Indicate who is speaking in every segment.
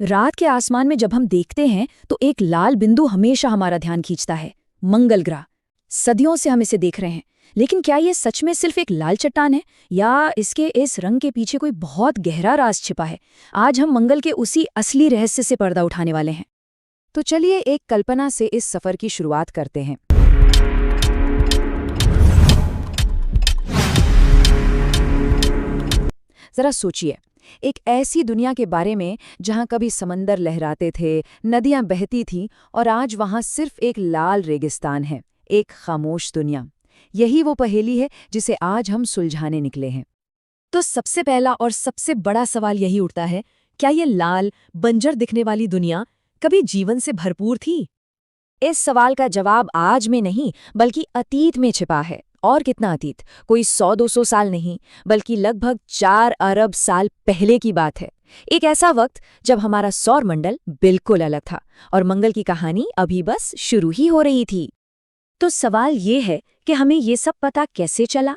Speaker 1: रात के आसमान में जब हम देखते हैं तो एक लाल बिंदु हमेशा हमारा ध्यान खींचता है। मंगल ग्रह। सदियों से हम इसे देख रहे हैं, लेकिन क्या ये सच में सिर्फ एक लाल चट्टान है या इसके इस रंग के पीछे कोई बहुत गहरा राज छिपा है? आज हम मंगल के उसी असली रहस्य से पर्दा उठाने वाले हैं।
Speaker 2: तो चलिए एक कल्पना से इस सफर की शुरुआत करते हैं। जरा सोचिए, एक ऐसी दुनिया के बारे में जहां कभी समंदर लहराते थे, नदियां बहती थीं और आज वहां सिर्फ एक लाल रेगिस्तान है, एक खामोश दुनिया। यही वो पहेली है जिसे आज हम सुलझाने निकले हैं।
Speaker 1: तो सबसे पहला और सबसे बड़ा सवाल यही उठता है, क्या ये लाल बंजर दिखने वाली दुनिया कभी जीवन से भरपूर थी?
Speaker 2: इस सवाल का जवाब आज में नहीं बल्कि अतीत में छिपा है। और कितना अतीत? कोई 100-200 साल नहीं, बल्कि लगभग 4 अरब साल पहले की बात है। एक ऐसा वक्त जब हमारा सौरमंडल बिल्कुल अलग था और मंगल की कहानी अभी बस शुरू ही हो रही थी।
Speaker 1: तो सवाल ये है कि हमें ये सब पता कैसे चला?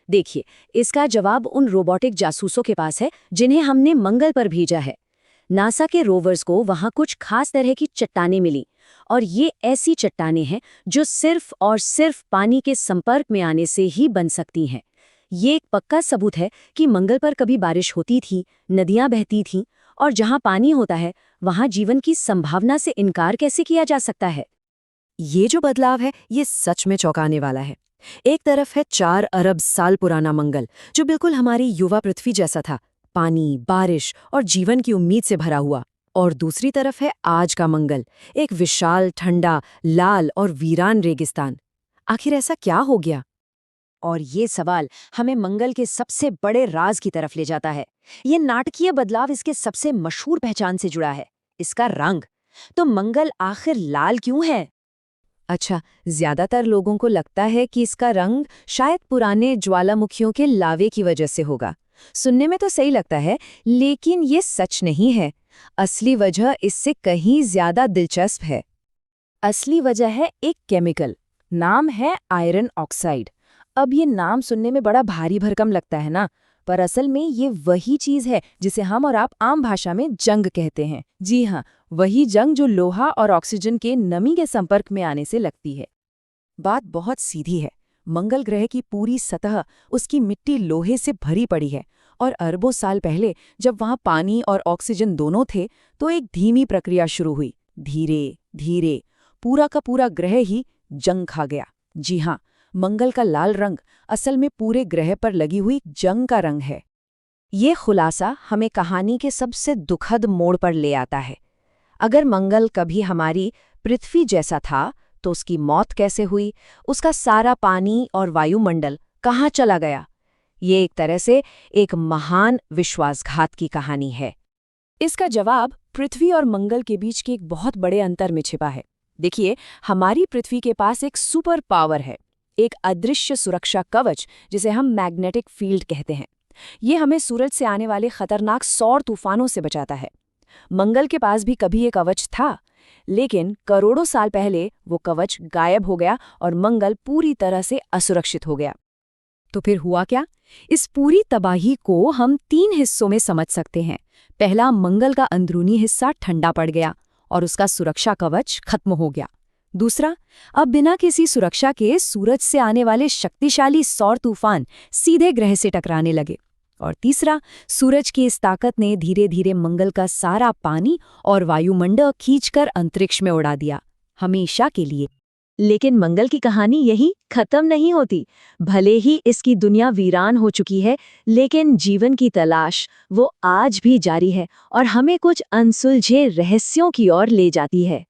Speaker 1: देखिए, इसका जवाब उन रोबोटिक जासूसों के पास है जिन्हें हमने मंगल पर भेजा है। नासा के रोवर्स को वहां कुछ खास तरह की चट्टानें मिली, और ये ऐसी चट्टानें हैं जो सिर्फ और सिर्फ पानी के संपर्क में आने से ही बन सकती हैं। ये एक पक्का सबूत है कि मंगल पर कभी बारिश होती थी, नदियां बहती थीं, और जहां पानी होता है वहां जीवन की संभावना से इनकार कैसे किया जा सकता है?
Speaker 2: ये जो बदलाव है ये सच में चौंकाने वाला है। एक तरफ है 4 अरब साल पुराना मंगल, जो बिल्कुल हमारी युवा पृथ्वी जैसा था, पानी, बारिश और जीवन की उम्मीद से भरा हुआ। और दूसरी तरफ है आज का मंगल, एक विशाल, ठंडा, लाल और वीरान रेगिस्तान। आखिर ऐसा क्या हो गया?
Speaker 1: और ये सवाल हमें मंगल के सबसे बड़े राज की तरफ ले जाता है। ये नाटकीय बदलाव इसके सबसे मशहूर पहचान से जुड़ा है, इसका रंग। तो मंगल आखिर लाल क्यों है?
Speaker 2: अच्छा, ज्यादातर लोगों को लगता है कि इसका रंग शायद पुराने ज्वालामुखियों के लावे की वजह से होगा। सुनने में तो सही लगता है, लेकिन ये सच नहीं है। असली वजह इससे कहीं ज्यादा दिलचस्प है। असली वजह है एक केमिकल, नाम है आयरन ऑक्साइड। अब ये नाम सुनने में बड़ा भारी भरकम लगता है ना, पर असल में ये वही चीज है जिसे हम और आप आम भाषा में जंग कहते हैं। जी हाँ, वही जंग जो लोहा और ऑक्सीजन के नमी के संपर्क में आने से लगती है। बात बहुत सीधी है। मंगल ग्रह की पूरी सतह, उसकी मिट्टी लोहे से भरी पड़ी है, और अरबों साल पहले जब वहां पानी और ऑक्सीजन दोनों थे तो एक धीमी प्रक्रिया शुरू हुई। धीरे धीरे पूरा का पूरा ग्रह ही जंग खा गया। जी हाँ, मंगल का लाल रंग असल में पूरे ग्रह पर लगी हुई जंग का रंग है। ये खुलासा हमें कहानी के सबसे दुखद मोड़ पर ले आता है। अगर मंगल कभी हमारी पृथ्वी जैसा था तो उसकी मौत कैसे हुई? उसका सारा पानी और वायुमंडल कहाँ चला गया? ये एक तरह से एक महान विश्वासघात की कहानी है। इसका जवाब पृथ्वी और मंगल के बीच के एक बहुत बड़े अंतर में छिपा है। देखिए, हमारी पृथ्वी के पास एक सुपर पावर है, एक अदृश्य सुरक्षा कवच जिसे हम मैग्नेटिक फील्ड कहते हैं। ये हमें सूरज से आने वाले खतरनाक सौर तूफानों से बचाता है। मंगल के पास भी कभी एक कवच था, लेकिन करोड़ों साल पहले वो कवच गायब हो गया और मंगल पूरी तरह से असुरक्षित हो गया। तो फिर हुआ क्या? इस पूरी तबाही को हम 3 हिस्सों में समझ सकते हैं। पहला, मंगल का अंदरूनी हिस्सा ठंडा पड़ गया और उसका सुरक्षा कवच खत्म हो गया। दूसरा, अब बिना किसी सुरक्षा के सूरज से आने वाले शक्तिशाली सौर तूफान सीधे ग्रह से टकराने लगे। और तीसरा, सूरज की इस ताकत ने धीरे धीरे मंगल का सारा पानी और वायुमंडल खींचकर अंतरिक्ष में उड़ा दिया, हमेशा के लिए। लेकिन मंगल की कहानी यही खत्म नहीं होती। भले ही इसकी दुनिया वीरान हो चुकी है, लेकिन जीवन की तलाश वो आज भी जारी है और हमें कुछ अनसुलझे रहस्यों की ओर ले जाती है।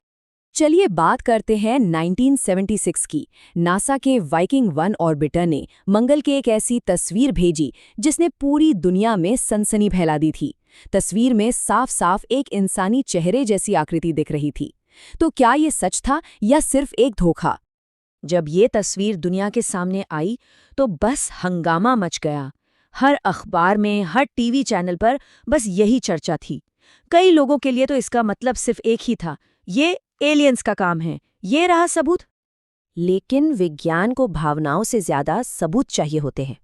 Speaker 2: चलिए बात करते हैं 1976 की। नासा के वाइकिंग 1 ऑर्बिटर ने मंगल की एक ऐसी तस्वीर भेजी जिसने पूरी दुनिया में सनसनी फैला दी थी। तस्वीर में साफ साफ एक इंसानी चेहरे जैसी आकृति दिख रही थी। तो क्या ये सच था या सिर्फ एक धोखा? जब ये तस्वीर दुनिया के सामने आई तो बस हंगामा मच गया। हर अखबार में, हर टीवी चैनल पर बस यही चर्चा थी। कई लोगों के लिए तो इसका मतलब सिर्फ एक ही था, ये एलियंस का काम है, ये रहा सबूत। लेकिन विज्ञान को भावनाओं से ज्यादा सबूत चाहिए होते हैं।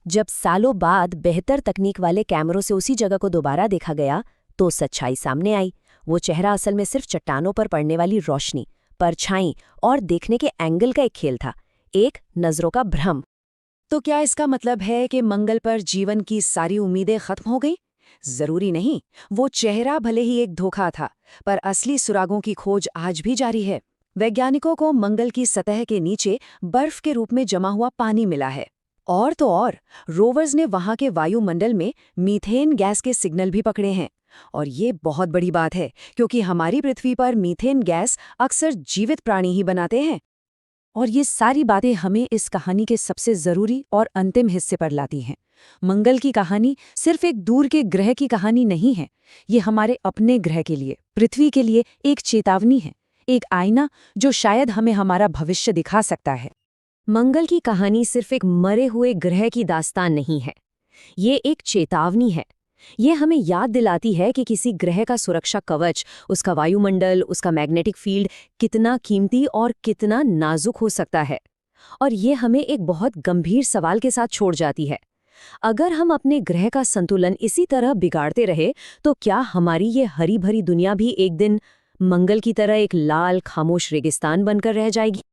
Speaker 2: जब सालों बाद बेहतर तकनीक वाले कैमरों से उसी जगह को दोबारा देखा गया तो सच्चाई सामने आई।
Speaker 1: वो चेहरा असल में सिर्फ चट्टानों पर पड़ने वाली रोशनी, परछाई और देखने के एंगल का एक खेल था, एक नजरों का भ्रम। तो क्या इसका मतलब है कि मंगल पर जीवन की सारी उम्मीदें खत्म हो गई? जरूरी नहीं। वो चेहरा भले ही एक धोखा था, पर असली सुरागों की खोज आज भी जारी है। वैज्ञानिकों को मंगल की सतह के नीचे बर्फ के रूप में जमा हुआ पानी मिला है। और तो और, रोवर्स ने वहां के वायुमंडल में मीथेन गैस के सिग्नल भी पकड़े हैं। और ये बहुत बड़ी बात है, क्योंकि हमारी पृथ्वी पर मीथेन गैस अक्सर जीवित प्राणी ही बनाते हैं। और ये सारी बातें हमें इस कहानी के सबसे जरूरी और अंतिम हिस्से पर लाती हैं। मंगल की कहानी सिर्फ एक दूर के ग्रह की कहानी नहीं है। ये हमारे अपने ग्रह के लिए, पृथ्वी के लिए एक चेतावनी है, एक आईना जो शायद हमें हमारा भविष्य दिखा सकता है। मंगल की कहानी सिर्फ एक मरे हुए ग्रह की दास्तान नहीं है, ये एक चेतावनी है। ये हमें याद दिलाती है कि किसी ग्रह का सुरक्षा कवच, उसका वायुमंडल, उसका मैग्नेटिक फील्ड कितना कीमती और कितना नाजुक हो सकता है। और ये हमें एक बहुत गंभीर सवाल के साथ छोड़ जाती है। अगर हम अपने ग्रह का संतुलन इसी तरह बिगाड़ते रहे, तो क्या हमारी ये हरी भरी दुनिया भी एक दिन मंगल की तरह एक लाल खामोश रेगिस्तान बनकर रह जाएगी?